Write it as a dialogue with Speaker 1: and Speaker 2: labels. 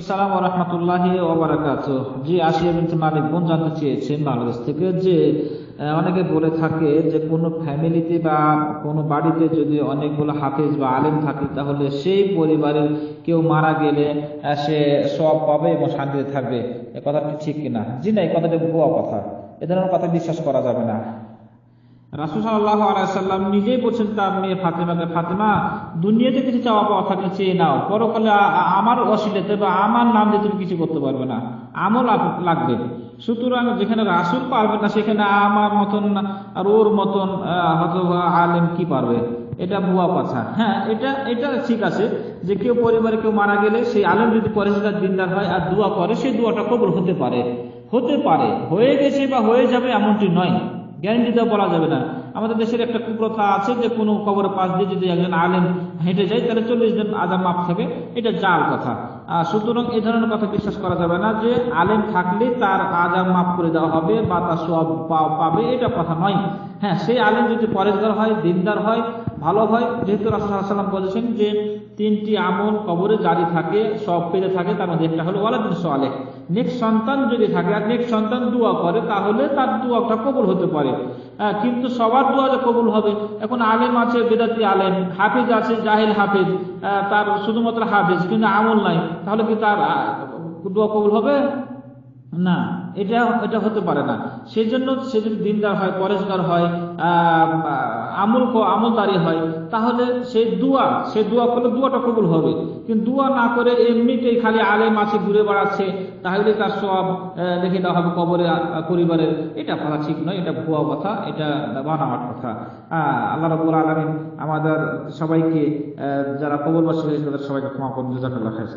Speaker 1: আসসালামু রাহমাতুল্লাহি ওয়া বারাকাতুহু। জি, আসিয়া বিনতে মালিক বোন জানতে চেয়েছেন বাংলাদেশ থেকে যে অনেকে বলে থাকে যে কোনো ফ্যামিলিতে বা কোনো বাড়িতে যদি অনেকগুলো হাফেজ বা আলেম থাকে তাহলে সেই পরিবারের কেউ মারা গেলে সে সওয়াব পাবে এবং শান্তিতে থাকবে। এ কথাটি ঠিক কিনা? জি না, এই কথাটি ভুয়া কথা। এ ধরনের কথা বিশ্বাস করা যাবে না। রাসূল সাল্লাল্লাহু আলাইহি সাল্লাম নিজেই বলছেন তার মেয়ে ফাতেমাকে, ফাতেমা, দুনিয়াতে কিছু চাওয়া পাওয়া থাকলে চেয়ে নাও, পরকালে আমার ওসিলাতে বা আমার নাম দিয়ে তুমি কিছু করতে পারবে না, আমল লাগবে। সুতরাং যেখানে রাসূল পারবে না সেখানে আমার মতন আর ওর মতন হয়তো আলেম কি পারবে? এটা ভুয়া কথা। হ্যাঁ, এটা ঠিক আছে যে কেউ পরিবারে কেউ মারা গেলে সেই আলেম যদি পরেজগার দিনদার হয় আর দোয়া করে, সেই দোয়াটা কবুল হতে পারে। হয়ে গেছে বা হয়ে যাবে এমনটি নয়, গ্যারান্টি দেওয়া বলা যাবে না। আমাদের দেশের একটা কুপ্রথা আছে যে কোনো কবরের পাশ দিয়ে যদি একজন আলেম হেঁটে যায় তাহলে 40 দিন আযাব মাফ থাকে। এটা জাল কথা। সুতরাং এই ধরনের কথা বিশ্বাস করা যাবে না যে আলেম থাকলে তার আযাব মাফ করে দেওয়া হবে বা তার সওয়াব পাবে, এটা কথা নয়। হ্যাঁ, সেই আলেম যদি পরেজগার হয়, দিনদার হয়, ভালো হয়, যেহেতু রাসূল সাল্লাল্লাহু আলাইহি ওয়াসাল্লাম বলেছেন যে 3টি আমল কবরে জারি থাকে, সব পেতে থাকে, তার মধ্যে একটা হলো ওয়ালাদুন সালেহ, নেক সন্তান যদি থাকে আর নেক সন্তান দোয়া করে তাহলে তার দোয়াটা কবুল হতে পারে। কিন্তু সবার দোয়া যে কবুল হবে, এখন আলেম আছে বেদাতি আলেম, হাফেজ আছে জাহিল হাফেজ, তার শুধুমাত্র হাফেজ কিন্তু আমল নাই, তাহলে কি তার দোয়া কবুল হবে? না, এটা হতে পারে না। সেজন্য সে যদি দিনদার হয়, পরেশগার হয়, আমলদারি হয়, তাহলে সে দোয়া করলে দোয়াটা কবুল হবে। কিন্তু দোয়া না করে এমনিতেই খালি আলেম আছে ঘুরে বেড়াচ্ছে, তাহলে তার সওয়াব লিখে দেওয়া হবে কবরে পরিবারের। এটা কথা ঠিক নয়, এটা ভুয়া কথা, এটা বানোয়াট কথা। আল্লাহ রাব্বুল আলামিন আমাদের সবাইকে, যারা কবরবাসী হয়েছে তাদের সবাইকে ক্ষমা করুন। জাযাকাল্লাহু খাইর।